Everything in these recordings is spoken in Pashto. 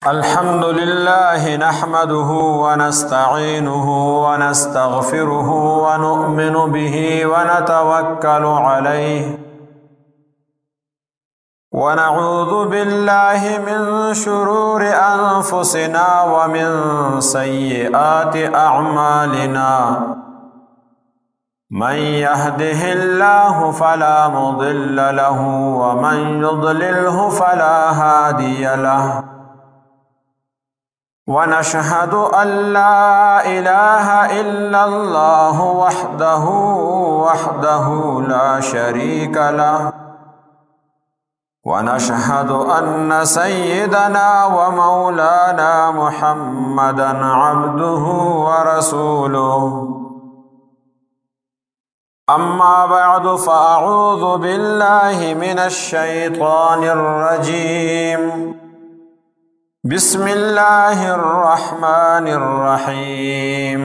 الحمد لله نحمده ونستعينه ونستغفره ونؤمن به ونتوكل عليه ونعوذ بالله من شرور أنفسنا ومن سيئات أعمالنا من يهده الله فلا مضل له ومن يضلله فلا هادي له ونشهد أن لا إله إلا الله وحده لا شريك له ونشهد أن سيدنا ومولانا محمدا عبده ورسوله أما بعد فأعوذ بالله من الشيطان الرجيم بسم الله الرحمن الرحيم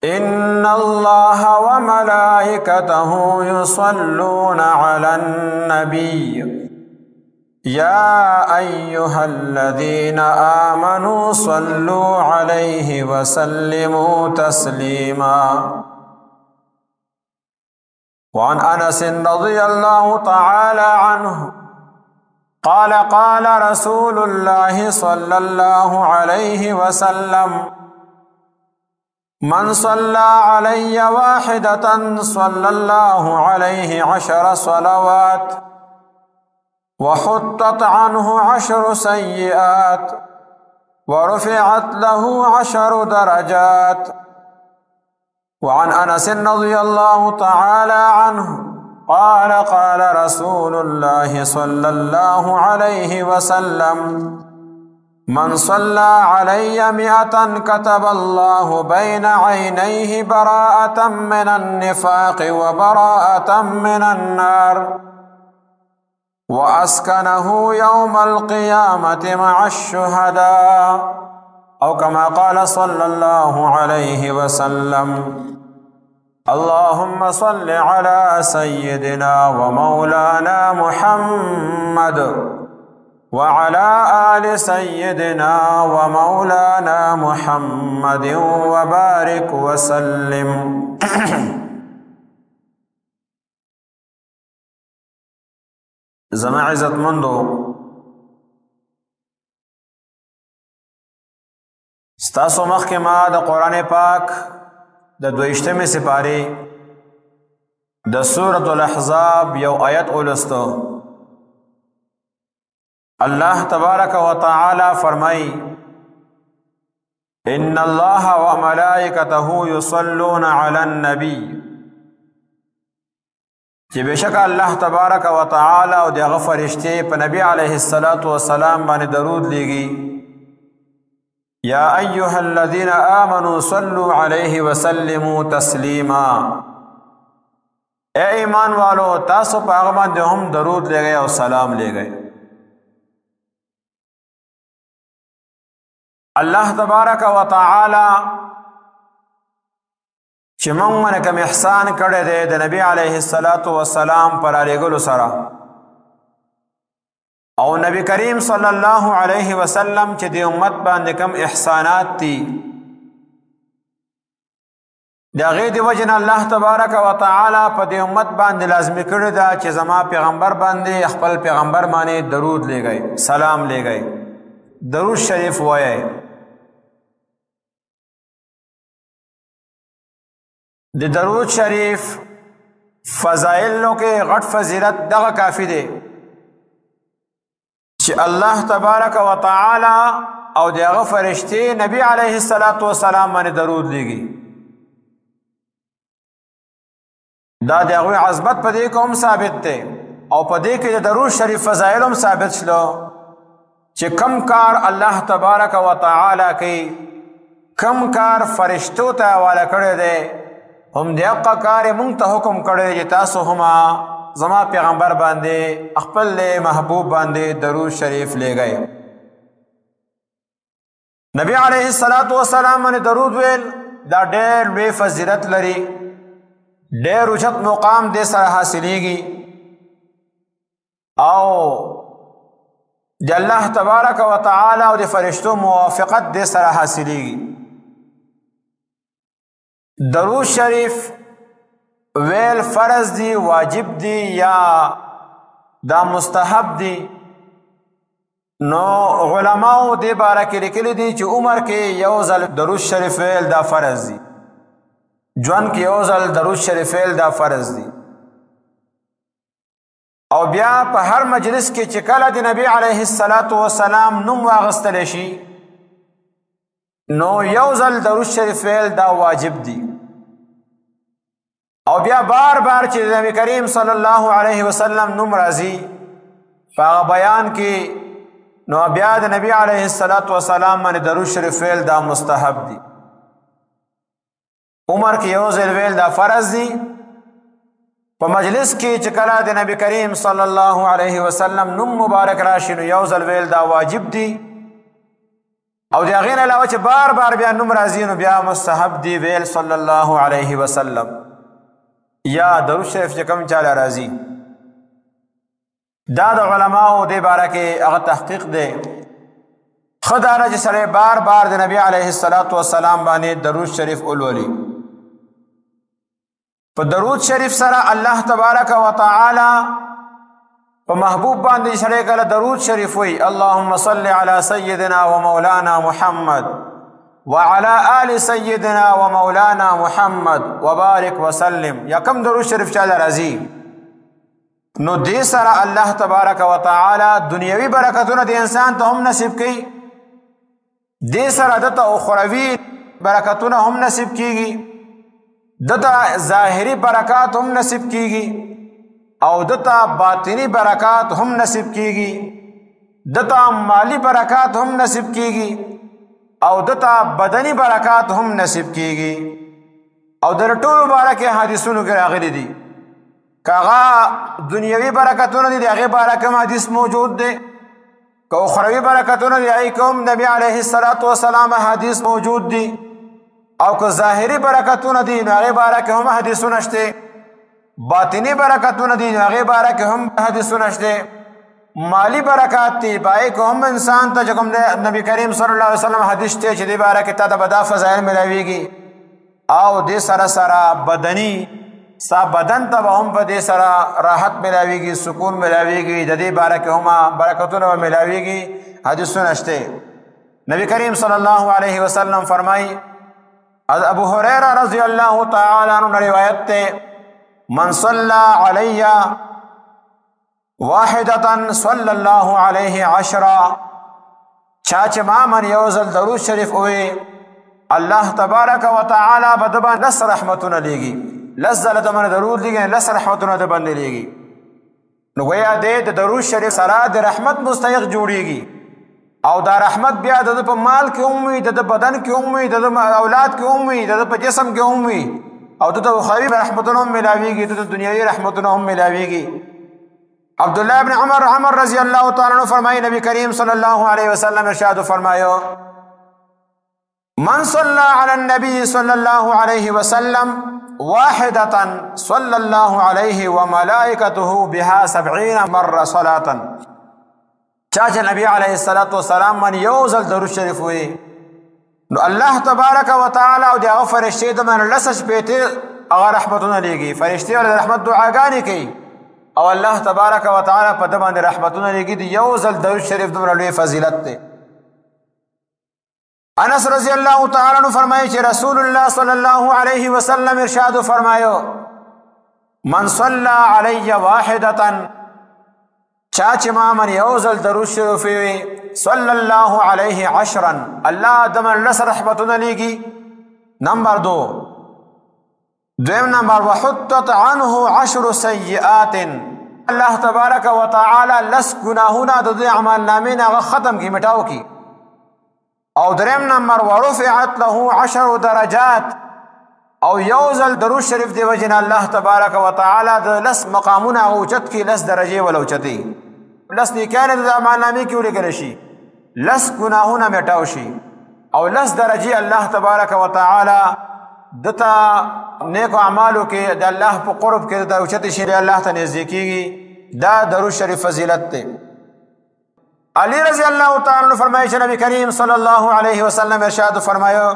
إن الله وملائكته يصلون على النبي يا أيها الذين آمنوا صلوا عليه وسلموا تسليما وعن أنس رضي الله تعالى عنه قال قال رسول الله صلى الله عليه وسلم من صلى علي واحدة صلى الله عليه 10 صلوات وحطت عنه 10 سيئات ورفعت له 10 درجات. وعن أنس رضي الله تعالى عنه قال قال رسول الله صلى الله عليه وسلم من صلى علي 100 كتب الله بين عينيه براءة من النفاق وبراءة من النار وأسكنه يوم القيامة مع الشهداء أو كما قال صلى الله عليه وسلم. اللهم صل على سيدنا ومولانا محمد وعلى آل سيدنا ومولانا محمد وبارك وسلم. زما عزت مندو ستاسو مخکې ما د قرآن پاک د 22 سپارې د سورة الاحزاب یو آیت اولستو. الله تبارک و تعالی فرمائی ان الله وملائکته یصلون علی النبی، چې بشک الله تبارک و تعالی او دغه فرشتي په نبی علیه الصلاۃ والسلام باندې درود لیږي. یا ایها الذین آمنوا صلوا علیه وسلموا تسلیما، اے ایمان والو تاسو په هغه باندې هم درود لګئ او سلام لګئ. الله تبارک و تعالی چې موږ باندې کوم احسان کړی دی د نبی علیه الصلاۃ والسلام پر علیګلو سره او نبی کریم صلی الله علیه وسلم چې د امت باندې کم احسانات دي د هغې د وجې نه الله تبارک و تعالی په دې امت باندې لازمي کړې ده چې زما پیغمبر باندې خپل پیغمبر باندې درود لګئ، سلام لګئ، درود شریف وایئ. د درود شریف فضائلو کې غټ فضیلت دغه کافی دی چې الله تبارک و تعالی او دغه فرشتي نبی علیه الصلاۃ والسلام باندې درود لګي. دا دغه عظمت په دې کوم ثابت دی او په دې کې د درود شریف فضایل هم ثابت شلو چې کم کار الله تبارک و تعالی کوي، کم کار فرشتو ته حواله کړی دی، هم دغه کار مونږ ته حکم کړی دی چې تاسو هم زما پیغمبر باندې خپل محبوب باندې درود شریف لګئ. نبی علیه الصلاۃ والسلام باندې درود ویل دا ډېر لوی فضیلت لري، ډېر اوچت مقام دې سره حاصلېږي او د الله تبارک و تعالی او د فرشتو موافقت دې سره حاصلېږي. درود شریف ویل فرض دی، واجب دی یا دا مستحب دی؟ نو علماو دې باره کې لیکلي دي چې عمر کې یو ځل درود شریف ویل دا فرض دی، ژوند کې یو ځل درود شریف ویل دا فرض دی. او بیا په هر مجلس کې چې کله د نبی علیه السلام نوم واغستلی شي نو یو ځل درود شریف ویل دا واجب دی. او بیا بار بار چې د نبی کریم صلی الله علیه وسلم نوم راځي په هغه بیان کې نو بیا د نبی علیه السلام باندې درود شریف ویل دا مستحب دی. عمر کې یو ځل ویل دا فرض دی. په مجلس کې چې کله د نبی کریم صلی الله علیه وسلم نوم مبارک راشي نو یو ځل ویل دا واجب دی. او د هغې نه علاوه چې بار بار بیا نوم راځي نو بیا مستحب دی ویل صلی الله علیه وسلم یا درود شریف چې کوم چاله راځي. دا د علماو دې باره کې هغه تحقیق دی. ښه دا ده چې سړی بار بار د نبی علیه السلام باندې درود شریف ولولي. په درود شریف سره الله تبارک و تعالی په محبوب باندې سړی کله درود شریف وی اللهم صل علی سیدنا و مولانا محمد وعلى آل سيدنا ومولانا محمد وبارك وسلم یا کم درود شریف چاله راځي نو دې سره الله تبارک و تعالی دنیوي برکتونه د انسان ته هم نصیب کوي، دې سره دته اخروي برکتونه هم نصیب کیږي، دته ظاهري برکات هم نصیب کیږي او دته باطنی برکات هم نصیب کیږي، دته مالی برکات هم نصیب کیږي او دته بدنی برکات هم نصیب کیږي. او در ټولو باره کې حدیثونو کې راغلي دي که هغه دنیوي برکتونه دي د هغې باره کې هم حدیث موجود دی، که اخروي برکتونه دي هغې کې هم نبي علیه السلام حدیث موجود دي، او که ظاهري برکتونه دي نو هغې باره کې هم حدیثونه شته، باطني برکتونه دي نو هغې باره کې هم حدیثونه شته، مالی برکات دی پای که هم انسان ته چې کوم دی نبی کریم صلی الله علیه وسلم حدیث دی چې دې باره کې تا ته به دا فضایل ملاویږي. او دې سره سره بدني ستا بدن ته به هم په دې سره راحت ملاویږي، سکون ملاویږي، د دې باره کې هم برکتونه به ملاویږي، حدیثونه شته. نبی کریم صلی الله علیه وسلم فرمایي از ابو هریره رضی الله تعالی عنہ روایت ته من صلی علی واحدة صلی الله علیه عشرا چا چې ما من یو ځل درود شریف ووی الله تبارک و تعالی به د باندې لس رحمتونه لیږي، لس ځله د باندې درود لیږي، لس رحمتونه د باندې لیږي. نو گویا دی د درود شریف سره د رحمت مستحق جوړیږي او دا رحمت بیا د په مال کې هم وي، د بدن کې هم وي، د اولاد کې هم وي، د په جسم کې هم وي، او د اخروي رحمتونه هم ملاویږي، د دنیوي رحمتونه هم ملاویږي. عبداللہ ابن عمر رضی اللہ تعالیٰ عنہ فرمائی نبی کریم صلی اللہ علیہ وسلم ارشاد فرمایو من صلی علی النبی صلی اللہ علیہ وسلم واحدة صلی اللہ علیہ وملائکته بها 70 مرة صلاة چاچه نبی علیہ السلام من یو ځل درود شریف وی نو الله تبارک و تعالی او د هغه فرشتې د باندې لس شپېته هغه رحمتونه لیږي، فرشتې ورته د رحمت دعاګانې کوي او الله تبارک و تعالی په ده باندې رحمتونه لیږي. د یو ځل درود شریف دومره لوی فضیلت دی. انس رضی الله تعالی عنہ فرمایي چې رسول الله صلی الله علیه وسلم ارشاد فرمایو من صلی علی واحدة چا چې ما من یو ځل درود شریف وی صلی الله علیه عشرا الله د من لس رحمتونه لیږي. نمبر 2 دویم نمبر وحطت عنه 10 سیئات الله تبارک و تعالی لس گناهونه د دې اعمال نامې نه هغه ختم کی مټاو کی. او دریم نمبر ورفعت له 10 درجات او یو ځل درود شریف دی وجه نه الله تبارک و تعالی د لس مقامونه اوچت کی، لس درجې ول اوچتي، لس نیکانه د اعمال نامې کې ولګل شي، لس گناهونه مټاو شي او لس درجې الله تبارک و تعالی دتا نیکو اعمالو کې د الله په قرب کې د اوچت شي، الله ته نږدې کیږي. دا درود شریف فضیلت دی. علی رضی الله تعالی عنہ فرمایي چې نبی کریم صلی الله علیه وسلم ارشاد فرمایو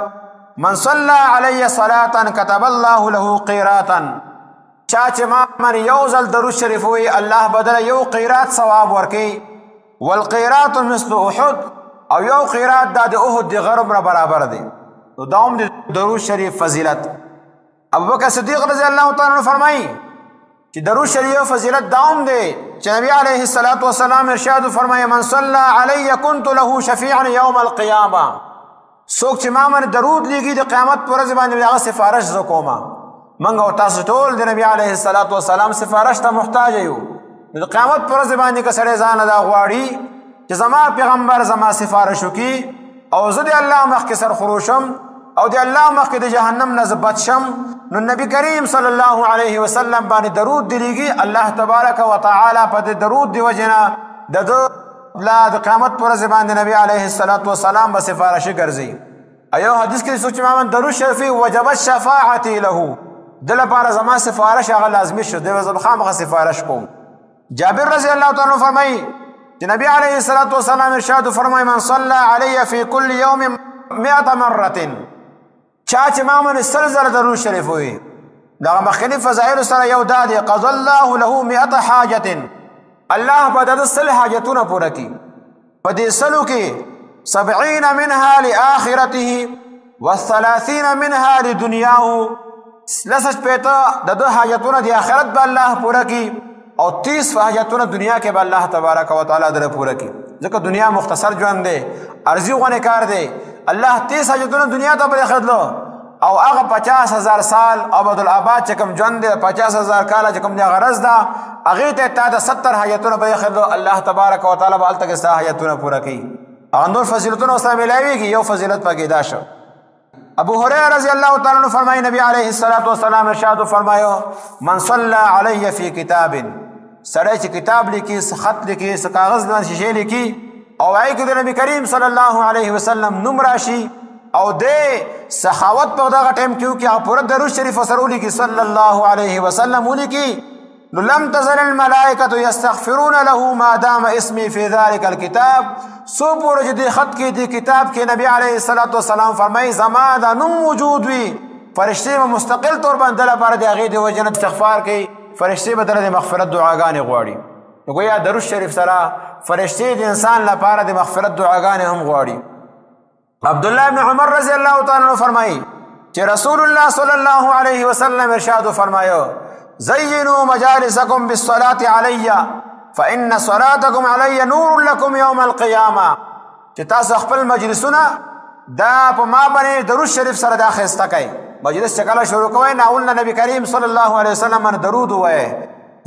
من صلى علی صلاة كتب الله له قیراتا چا چې ما من یو ځل درود شریف وي الله بدل یو قیرات ثواب ورکي والقیرات مثل احد او یو قیرات د احد د غرب را برابر دی نو داوم د درود شریف فضیلت ابوبکر صدیق رضی الله تعالی عنہ فرمایي چې درود شریف فضیلت داوم دی چې نبی علیه الصلاۃ والسلام ارشاد فرمایي من صلى علی كنت له شفیعا یوم القیامه څوک چې ما من درود لیږي د قیامت پر ورځ باندې هغه سفارش زکوما منګ او تاسو ټول د نبی علیه الصلاۃ والسلام سفارش ته محتاج یو د قیامت پر ورځ باندې که سړی ځان دا غواړي چې زما پیغمبر زما سفارش وکي او زه د الله مخکې سر خروشم او د الله مخکې د جهنم نه بچ شم نو نبی کریم صلی الله علیه وسلم باندې درود دیږي الله تبارک وتعالى په درود دی وجنه د لا د قیامت پر ورځ باندې نبی علیه الصلاۃ والسلام به سفارشي ګرځي ایو حدیث کې سوچ ما من درود شریف وجب الشفاعه له د لپاره زما سفارش هغه لازمي شو د وزب خامخ سفارش کوم جابر رضی الله تعالی عنہ فرمایي چې نبی علیه الصلاۃ والسلام ارشاد فرمایي من صلى علی فی کل یوم 100 مره چا چې ما من سلسله درود شریف وي دا مختلف فضایل سره یو دادی قضى الله له 100 حاجه الله په د سل حاجتونه پوره کی په دې سلو کې 70 منها لاخرته و30 منها لدنياه لسش پیته د دو حاجتونه د آخرت به الله پوره کی او 30 حاجتونه دنیا کې به الله تبارک وتعالى در پوره کی ځکه دنیا مختصر ژوند دی ارزي غونه کار دی الله 30 حاجتونه دنیا ته پرېښودلو او هغه 50,000 سال ابد الاباد چې کوم ژوند دی 50,000 کال چې کوم دی غرض ده هغه ته تا د 70 حاجتونه پرېښودلو الله تبارک وتعالى به هلته کې حاجتونه پوره کوي هغه نور فضیلتونه سره ملاويږي یو فضیلت پکې دا شو ابو هريره رضی الله تعالی عنہ فرمایي نبی علیه الصلاۃ والسلام ارشاد فرمایو من صلى علی فی کتاب سره چې کتاب لیکي خط لیکي کاغذ باندې شیشه لیکي او هغه کې د نبی کریم صلی الله علیه وسلم نوم راشي او د سخاوت په دغه ټیم کې هغه پوره درود شریف سره لیکي صلی الله علیه وسلم لیکي نو لم تزل الملائکه یستغفرون له ما دام اسمی فی ذلک الكتاب سو پورې چې د خط کې د کتاب کې نبی علیه الصلاۃ والسلام فرمایي زما دا نوم موجود وي فرشتي مستقل طور باندې لپاره د هغې د وجه نه استغفار کوي فرشتي به د مغفرت دعاګانې غواړي نو ګویا درود شریف سره فرشتي د انسان لپاره د مغفرت دعاګانې هم غواړي عبد الله بن عمر رضی الله تعالی عنہ فرمایي چې رسول الله صلی الله علیه وسلم ارشاد فرمایو زینوا مجالسکم بالصلاة علی فإن صلاتکم علی نور لکم یوم القیامه چې تاسو خپل مجلسونه دا په ما باندې درود شریف سره دا ښایسته کوئ مجلس چې کله شروع کوئ ناول نبی کریم صلی الله علیه وسلم باندې درود ووایئ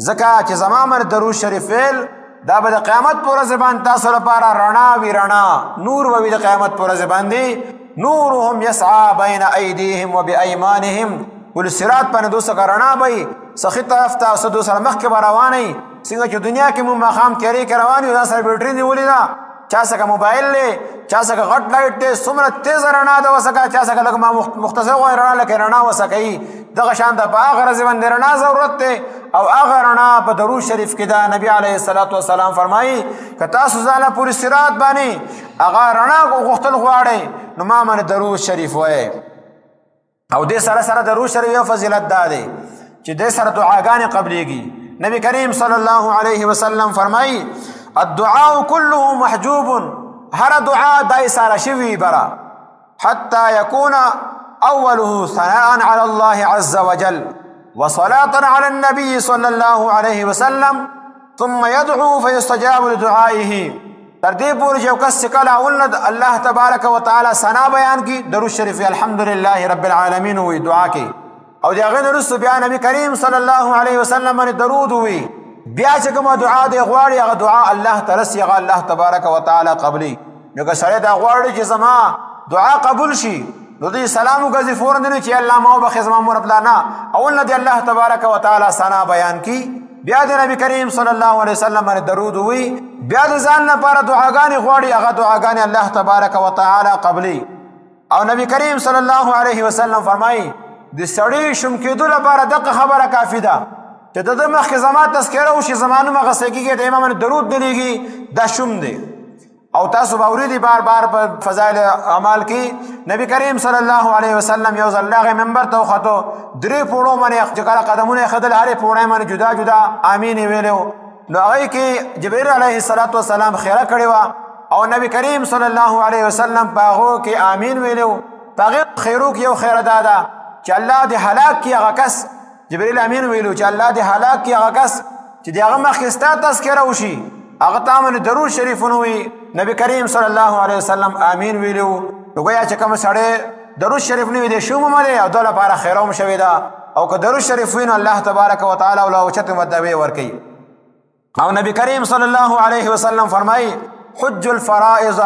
ځکه چې زما باندې درود شریف ویل دا به د قیامت په ورځ باندې تاسو لپاره رڼا وي رڼا نور به وي د قیامت په ورځ باندې نورهم یسعى بین ایدیهم وبایمانهم ول صراط باندې دوسه رڼا به سخی طرف ته اوس دوسره مخکې به روانئ څنګه چې دنیا کې مو ماښام تیارې کې روان یو دا سره بیټري نیولې ده چا څخه موبایل دی چا څخه غټ لایټ دی څومره تیزه رڼا ده وسکه چا څخه لږ مختصر غوندې رڼا لکه رڼا وسکوي دغه شان ته په هغه ورځې باندې رڼا ضرورت دی او هغه رڼا په درود شریف کې ده نبي علیه الصلاۃ والسلام فرمایي که تاسو ځانله پورې صراط باندې هغه رڼا غوښتل غواړئ نو ما باندې درود شریف وایئ او دې سره سره درود شریف یو فضیلت دا دی چې دې سره دعاګانې قبلېږي نبی کریم صلی الله علیه وسلم فرمایي الدعاء كله محجوب هر دعا دای سره شوی برا حتى يكون اوله ثناء على الله عز وجل وصلاة على النبي صلى الله عليه وسلم ثم يدعو فيستجاب لدعائه تر دې پورې چې یو کس کله اول الله تبارک وتعالى ثنا بیان کی درود شریف الحمدلله رب العالمین وی دعا کی او د هغې نه وروسته بیا نبی کریم صلی الله علیه وسلم باندې درود ووي بیا چې کومه دعا دی غواړي هغه دعا الله ته رسي هغه الله تبارک وتعالی قبلي نو که سړی دا غواړي چې زما دعا قبول شي نو دوی سلام وګرځي فورا دی چې الله ما وبخښې زما مور پلار نه اول نه دی الله تبارک وتعالی ثنا بیان کی بیا د نبی کریم صلی الله علیه وسلم باندې درود ووي بیا د ځان لپاره دعاګانې غواړي هغه دعاګانې الله تبارک وتعالی قبلي او نبی کریم صلی الله علیه وسلم فرمایي د سړی شم کېدو لپاره دغه خبره کافي ده چې د مخکې زما تذکره وشي زما نوم هغسې کېږي د امام درود نه لیږي دا شوم دی او تاسو باوریدي بار بار په فضایل اعمال کې نبی کریم صلی الله علیه وسلم یو ځل هغه منبر ته وختو 3 پوړو باندې چې کله قدمونه خدل هره پوړې باندې جدا جدا امین ویلو نو هغه کې جبرئیل علیه السلام خیره کړی و او نبی کریم صلی الله علیه وسلم پاغو کې امین ویلو پاغه خیرو کې یو خیر دادا چې الله دې هلاک کی هغه کس جبرئیل امین ویلو چې الله دې هلاک کی هغه کس چې دغه مخکستا تذکره وشي هغه تامن درود شریف نووي نبی کریم صلی الله علیه وسلم امین ویلو وګیا چې کوم سړی درود شریف نووي د شوم مله او د لپاره خیروم شوی دا او که درود شریف وینو الله تبارک وتعالى ولا اوچت مدوي ورکی او نبی کریم صلی الله علیه وسلم فرمای حج الفرائض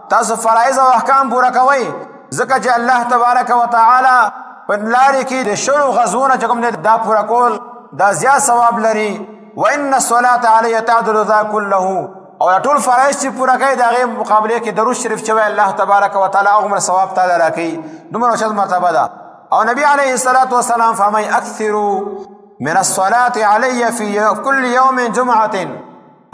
تاسو فرائض او احکام پورا کوي ځکه چې الله تبارک وتعالى په لارې کې د شرو غزونه چې کوم دا پورا کول دا زیات ثواب لري وان الصلاه علی تعدل ذا كله او ټول فرایض چې پورا کوي دغه مقابله کې درود شریف چې الله تبارک وتعالى عمر ثواب تعالی راکړي دومره شد مرتبه ده او نبی علیه الصلاة والسلام فرمای اکثروا من الصلاه علی فی كل یوم جمعه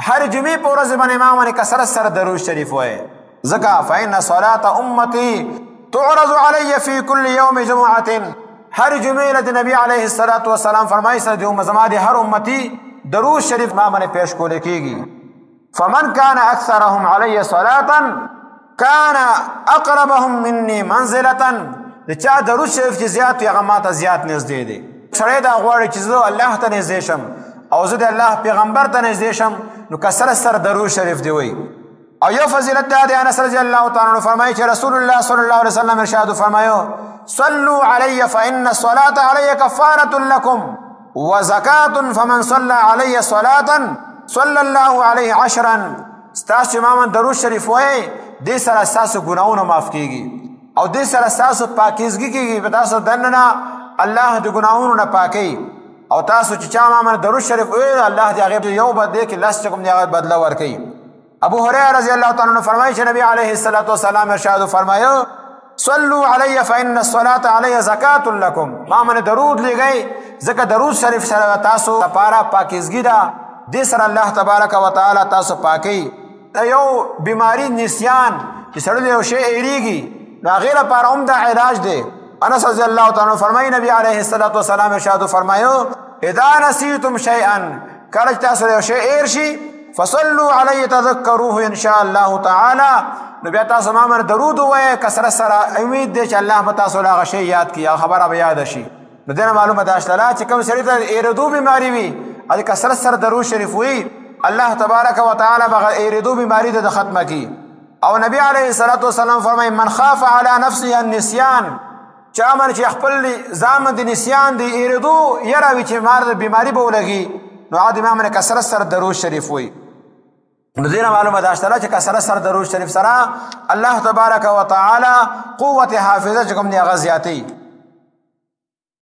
هر جمعه په ورځ باندې ما باندې کثرت سره درود شریف وایي ځکه فإن صلاة امتی تعرض علی فی كل یوم جمعه هر جمعه له نبی علیه الصلاة والسلام فرمایي سره د امت زما د هر امتی درود شریف ما باندې پیش کول کیږي فمن كان اكثرهم علي صلاه كان اقربهم مني منزله چا درود شریف چې زیات هغه ماته زیات نږدې دي سره دا غواړي چې زه الله ته نږدې شم او زه د الله پیغمبر ته نږدې شم نو کثرت سره درود شریف دی وي او یو فضیلت دا دی انس رضی الله تعالی عنہ فرمایي چې رسول الله صلی الله علیه وسلم ارشاد فرمایو صلوا علی فإن الصلاة علی کفارة لكم وزکاة فمن صلى علی صلاة صلی الله علیه 10 ستاسو امام درود شریف وایي دې سره تاسو ګناونه معاف کیږي او دې سره تاسو پاکیزګي کیږي په تاسو دننه الله دې ګناونه نه پاکي او تاسو چې چا امام درود شریف وایي الله دې هغه یو بده کې لاس کوم دی هغه بدله ورکړي ابو هريره رضی الله تعالی عنہ فرمایي چې نبی علیه الصلاة والسلام ارشاد فرمایو صلوا علی فإن الصلاة علی زکاة لكم ما من درود لګي ځکه درود شریف سره تاسو لپاره پاکیزګي ده دې سره الله تبارک وتعالى تاسو پاکي یو بیماری نسیان چې سره یو شی ایریږي نو غیر لپاره هم دا علاج دی انس رضی الله تعالی عنہ فرمایي نبی علیه الصلاة والسلام ارشاد فرمایو اذا نسیتم شیئا کله تاسو یو شی ایر شي فصلوا علی تذکروه ان شاء الله تعالی نو بیا تاسو ما من درود وایي کثرت سره امید دی چې الله به تاسو لا غشي یاد کی خبره به یاد شي نو دغه معلومه ده چې کوم سړی ته ایردو بیماری وي ا کثرت سره درود شریف وي الله تبارک وتعالى بغیر ایردو بیماری ده ختمه کی او نبی علیه الصلاة والسلام فرمای من خاف علی نفسه النسیان چا من چې خپل ځان د نسیان دی ایردو یراوي چې مار بیماری به ولګي نو عادي ما من کثرت سره درود شریف وي نو دینه معلومه ده چې کثرت سره درود شریف سره الله تبارک وتعالى قوت حافظه کوم دی غزياتي